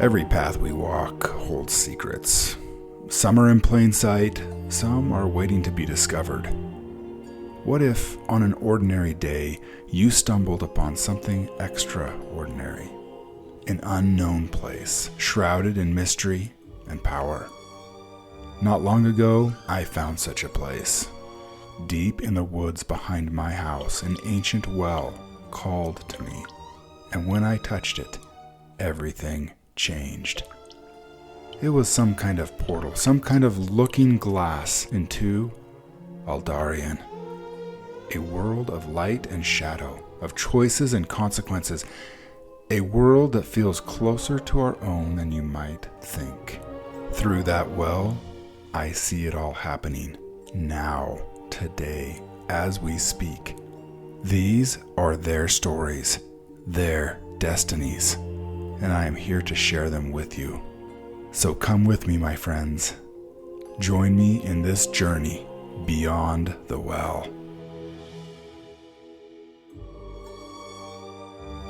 Every path we walk holds secrets. Some are in plain sight, some are waiting to be discovered. What if, on an ordinary day, you stumbled upon something extraordinary? An unknown place, shrouded in mystery and power. Not long ago, I found such a place. Deep in the woods behind my house, an ancient well called to me. And when I touched it, everything changed. It was some kind of portal, some kind of looking glass into Aldarion. A world of light and shadow, of choices and consequences. A world that feels closer to our own than you might think. Through that well, I see it all happening now, today, as we speak. These are their stories, their destinies, and I am here to share them with you. So come with me, my friends. Join me in this journey beyond the well.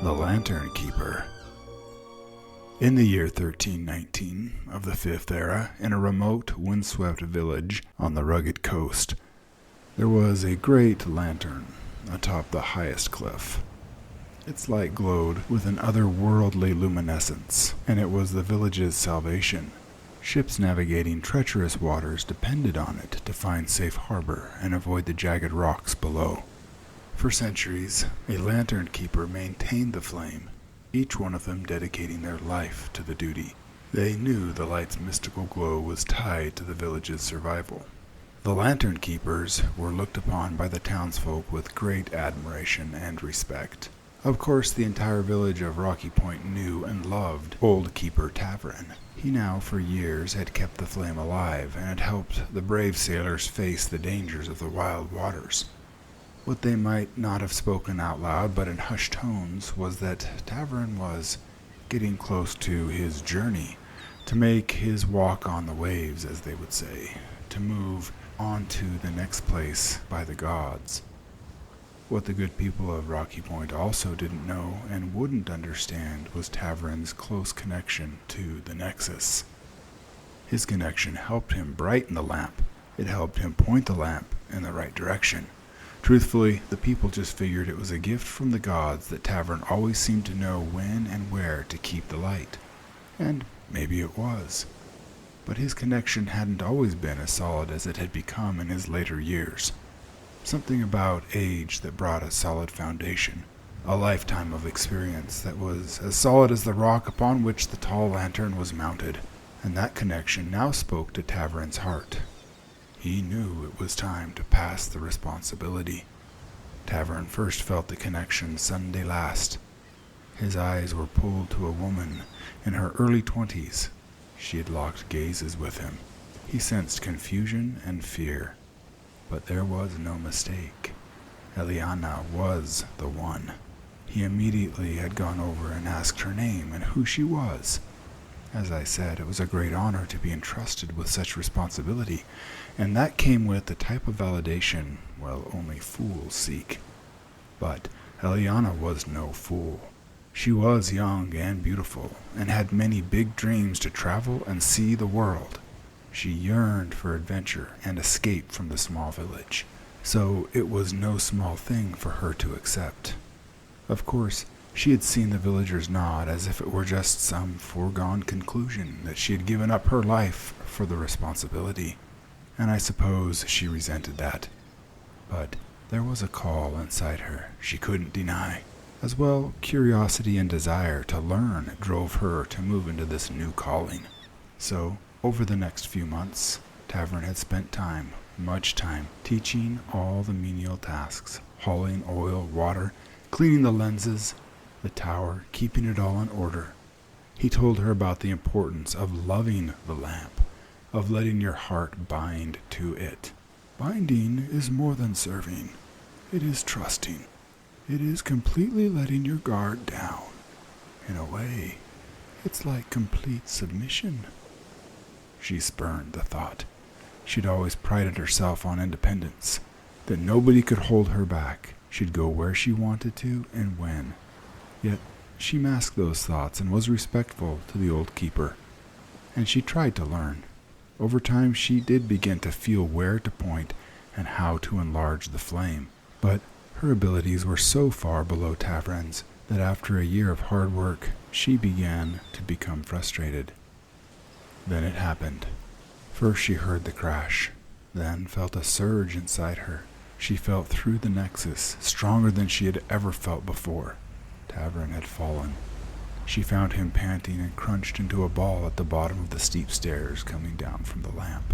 The Lantern Keeper. In the year 1319 of the Fifth Era, in a remote, windswept village on the rugged coast, there was a great lantern atop the highest cliff. Its light glowed with an otherworldly luminescence, and it was the village's salvation. Ships navigating treacherous waters depended on it to find safe harbor and avoid the jagged rocks below. For centuries, a lantern keeper maintained the flame, each one of them dedicating their life to the duty. They knew the light's mystical glow was tied to the village's survival. The lantern keepers were looked upon by the townsfolk with great admiration and respect. Of course, the entire village of Rocky Point knew and loved old Keeper Tavren. He now, for years, had kept the flame alive and had helped the brave sailors face the dangers of the wild waters. What they might not have spoken out loud, but in hushed tones, was that Tavren was getting close to his journey, to make his walk on the waves, as they would say, to move on to the next place by the gods. What the good people of Rocky Point also didn't know and wouldn't understand was Tavren's close connection to the Nexus. His connection helped him brighten the lamp. It helped him point the lamp in the right direction. Truthfully, the people just figured it was a gift from the gods that Tavren always seemed to know when and where to keep the light. And maybe it was. But his connection hadn't always been as solid as it had become in his later years. Something about age that brought a solid foundation, a lifetime of experience that was as solid as the rock upon which the tall lantern was mounted, and that connection now spoke to Tavren's heart. He knew it was time to pass the responsibility. Tavren first felt the connection Sunday last. His eyes were pulled to a woman in her early 20s. She had locked gazes with him. He sensed confusion and fear. But there was no mistake. Elyana was the one. He immediately had gone over and asked her name and who she was. As I said, it was a great honor to be entrusted with such responsibility, and that came with the type of validation, well, only fools seek. But Elyana was no fool. She was young and beautiful, and had many big dreams to travel and see the world. She yearned for adventure and escape from the small village, so it was no small thing for her to accept. Of course, she had seen the villagers nod as if it were just some foregone conclusion that she had given up her life for the responsibility, and I suppose she resented that. But there was a call inside her she couldn't deny. As well, curiosity and desire to learn drove her to move into this new calling. So, over the next few months, Tavren had spent time, much time, teaching all the menial tasks, hauling oil, water, cleaning the lenses, the tower, keeping it all in order. He told her about the importance of loving the lamp, of letting your heart bind to it. Binding is more than serving. It is trusting. It is completely letting your guard down. In a way, it's like complete submission. She spurned the thought. She'd always prided herself on independence, that nobody could hold her back. She'd go where she wanted to and when. Yet she masked those thoughts and was respectful to the old keeper, and she tried to learn. Over time, she did begin to feel where to point and how to enlarge the flame, but her abilities were so far below Tavren's that after a year of hard work, she began to become frustrated. Then it happened. First she heard the crash, then felt a surge inside her. She felt through the nexus, stronger than she had ever felt before. Tavren had fallen. She found him panting and crunched into a ball at the bottom of the steep stairs coming down from the lamp.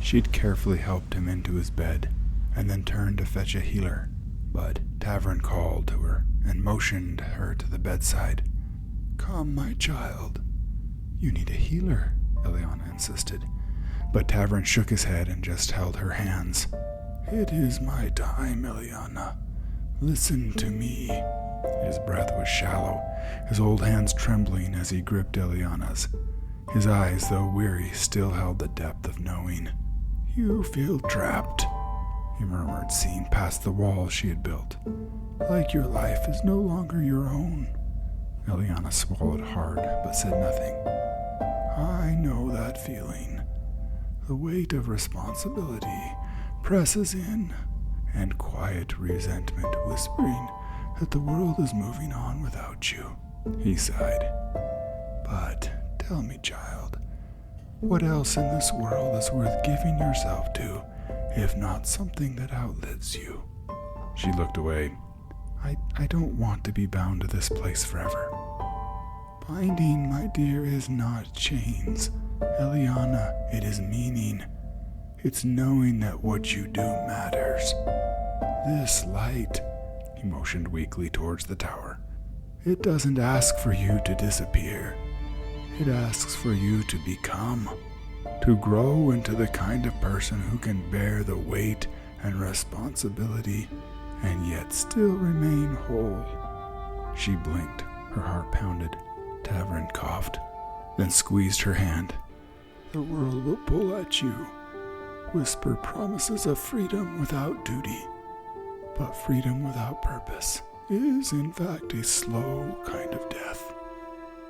She'd carefully helped him into his bed, and then turned to fetch a healer, but Tavren called to her and motioned her to the bedside. "Come, my child." "You need a healer," Elyana insisted, but Tavren shook his head and just held her hands. "It is my time, Elyana. Listen to me." His breath was shallow, his old hands trembling as he gripped Elyana's. His eyes, though weary, still held the depth of knowing. "You feel trapped," he murmured, seeing past the wall she had built. "Like your life is no longer your own." Elyana swallowed hard, but said nothing. "I know that feeling. The weight of responsibility presses in, and quiet resentment whispering that the world is moving on without you." He sighed. "But tell me, child, what else in this world is worth giving yourself to, if not something that outlives you?" She looked away. I don't want to be bound to this place forever." "Binding, my dear, is not chains. Elyana, it is meaning. It's knowing that what you do matters. This light," he motioned weakly towards the tower, "it doesn't ask for you to disappear. It asks for you to become, to grow into the kind of person who can bear the weight and responsibility and yet still remain whole." She blinked, her heart pounded. Tavren coughed, then squeezed her hand. "The world will pull at you, whisper promises of freedom without duty. But freedom without purpose is, in fact, a slow kind of death.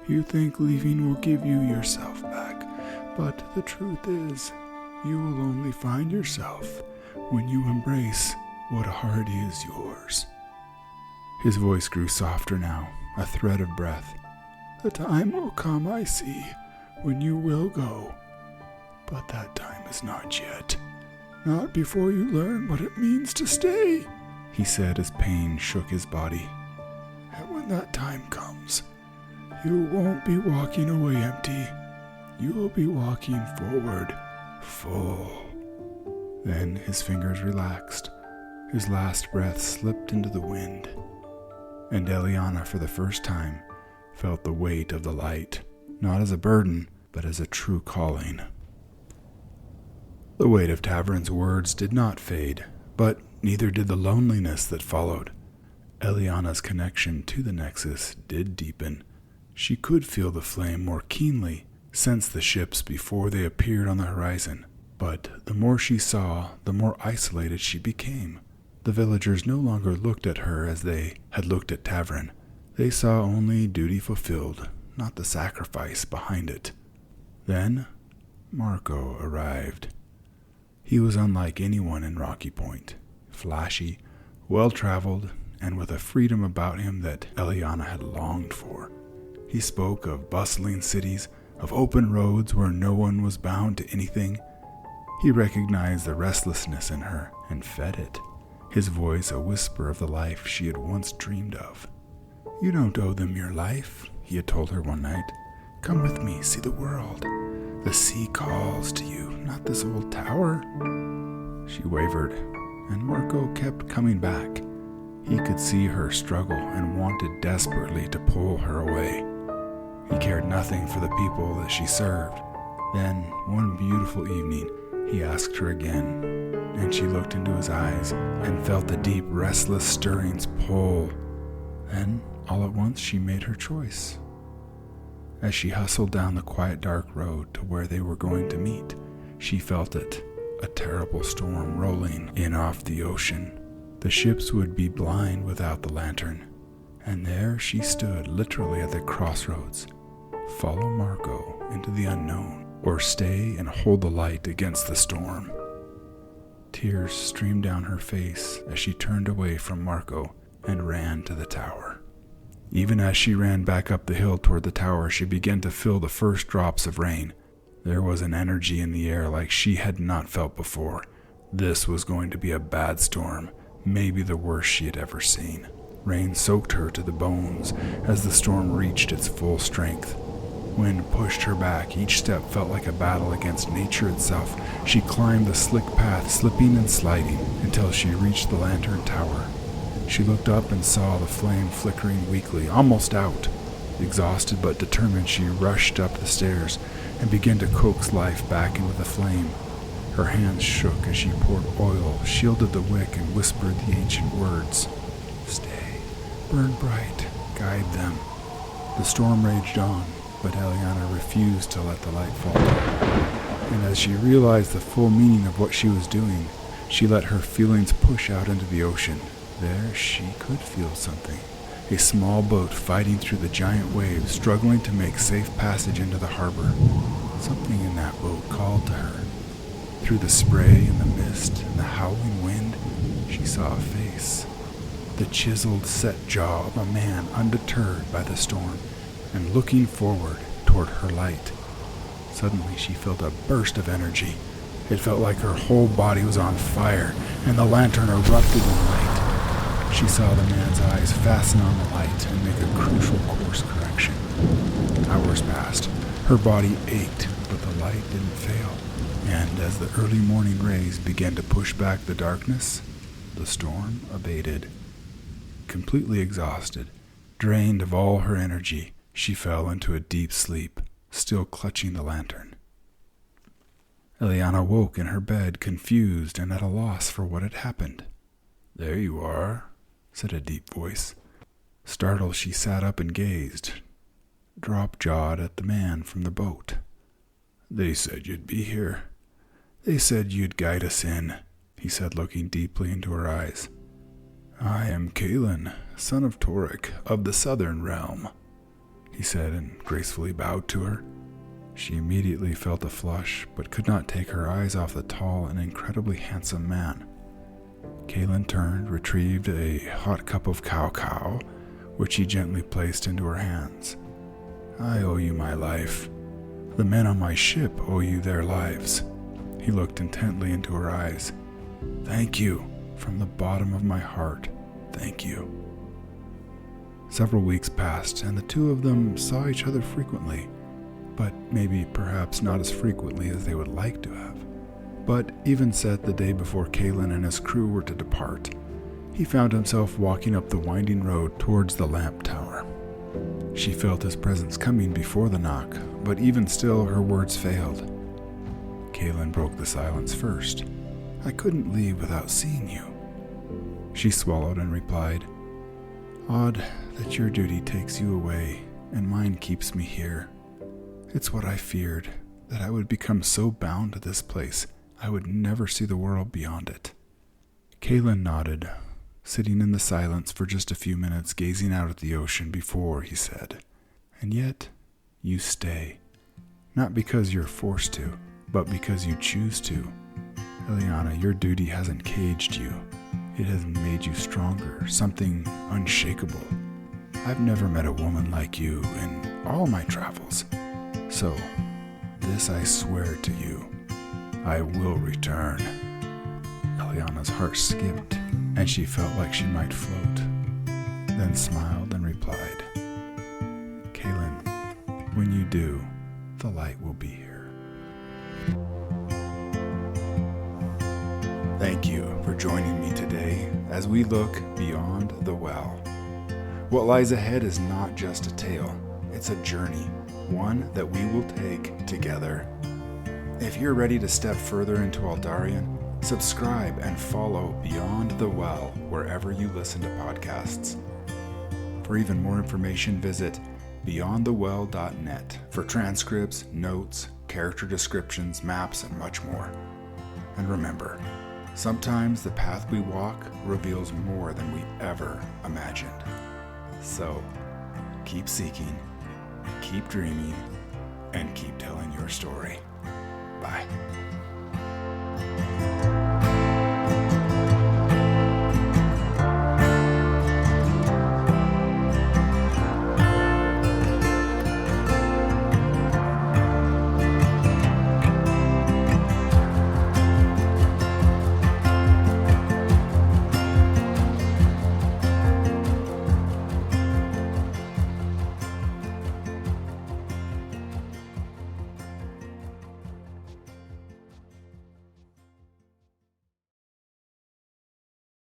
You think leaving will give you yourself back, but the truth is, you will only find yourself when you embrace what already is yours." His voice grew softer now, a thread of breath. "The time will come, I see, when you will go. But that time is not yet. Not before you learn what it means to stay," he said as pain shook his body. "And when that time comes, you won't be walking away empty. You will be walking forward, full." Then his fingers relaxed. His last breath slipped into the wind, and Elyana, for the first time, felt the weight of the light, not as a burden, but as a true calling. The weight of Tavren's words did not fade, but neither did the loneliness that followed. Elyana's connection to the Nexus did deepen. She could feel the flame more keenly, sense the ships before they appeared on the horizon. But the more she saw, the more isolated she became. The villagers no longer looked at her as they had looked at Tavren. They saw only duty fulfilled, not the sacrifice behind it. Then Marco arrived. He was unlike anyone in Rocky Point, flashy, well-traveled, and with a freedom about him that Elyana had longed for. He spoke of bustling cities, of open roads where no one was bound to anything. He recognized the restlessness in her and fed it, his voice a whisper of the life she had once dreamed of. "You don't owe them your life," he had told her one night. "Come with me, see the world. The sea calls to you, not this old tower." She wavered, and Marco kept coming back. He could see her struggle and wanted desperately to pull her away. He cared nothing for the people that she served. Then, one beautiful evening, he asked her again, and she looked into his eyes and felt the deep, restless stirrings pull. Then, all at once, she made her choice. As she hustled down the quiet, dark road to where they were going to meet, she felt it, a terrible storm rolling in off the ocean. The ships would be blind without the lantern, And there she stood, literally at the crossroads. Follow Marco into the unknown, or stay and hold the light against the storm. Tears streamed down her face as she turned away from Marco and ran to the tower. Even as she ran back up the hill toward the tower, she began to feel the first drops of rain. There was an energy in the air like she had not felt before. This was going to be a bad storm, maybe the worst she had ever seen. Rain soaked her to the bones as the storm reached its full strength. Wind pushed her back. Each step felt like a battle against nature itself. She climbed the slick path, slipping and sliding, until she reached the lantern tower. She looked up and saw the flame flickering weakly, almost out. Exhausted but determined, she rushed up the stairs and began to coax life back into the flame. Her hands shook as she poured oil, shielded the wick, and whispered the ancient words. Stay, burn bright, guide them. The storm raged on, but Elyana refused to let the light falter. And as she realized the full meaning of what she was doing, she let her feelings push out into the ocean. There she could feel something. A small boat fighting through the giant waves, struggling to make safe passage into the harbor. Something in that boat called to her. Through the spray and the mist and the howling wind, she saw a face. The chiseled, set jaw of a man undeterred by the storm and looking forward toward her light. Suddenly she felt a burst of energy. It felt like her whole body was on fire, and the lantern erupted in light. She saw the man's eyes fasten on the light and make a crucial course correction. Hours passed. Her body ached, but the light didn't fail. And as the early morning rays began to push back the darkness, the storm abated. Completely exhausted, drained of all her energy, she fell into a deep sleep, still clutching the lantern. Elyana woke in her bed, confused and at a loss for what had happened. "There you are," said a deep voice. Startled, she sat up and gazed, drop-jawed at the man from the boat. "They said you'd be here. They said you'd guide us in," he said, looking deeply into her eyes. "I am Kalen, son of Torek, of the Southern Realm," he said, and gracefully bowed to her. She immediately felt a flush, but could not take her eyes off the tall and incredibly handsome man. Kalen turned, retrieved a hot cup of cow, which he gently placed into her hands. "I owe you my life. The men on my ship owe you their lives." He looked intently into her eyes. "Thank you, from the bottom of my heart, thank you." Several weeks passed, and the two of them saw each other frequently, but perhaps not as frequently as they would like to have. But even set the day before Kalen and his crew were to depart, he found himself walking up the winding road towards the lamp tower. She felt his presence coming before the knock, but even still her words failed. Kalen broke the silence first. "I couldn't leave without seeing you." She swallowed and replied, "Odd that your duty takes you away and mine keeps me here. It's what I feared, that I would become so bound to this place I would never see the world beyond it." Kalen nodded, sitting in the silence for just a few minutes, gazing out at the ocean before he said, "And yet, you stay. Not because you're forced to, but because you choose to. Elyana, your duty hasn't caged you. It has made you stronger, something unshakable. I've never met a woman like you in all my travels. So, this I swear to you. I will return." Elyana's heart skipped, and she felt like she might float, then smiled and replied, "Kalen, when you do, the light will be here." Thank you for joining me today as we look beyond the well. What lies ahead is not just a tale, it's a journey, one that we will take together. If you're ready to step further into Aldarion, subscribe and follow Beyond the Well wherever you listen to podcasts. For even more information, visit beyondthewell.net for transcripts, notes, character descriptions, maps, and much more. And remember, sometimes the path we walk reveals more than we ever imagined. So, keep seeking, keep dreaming, and keep telling your story. Bye.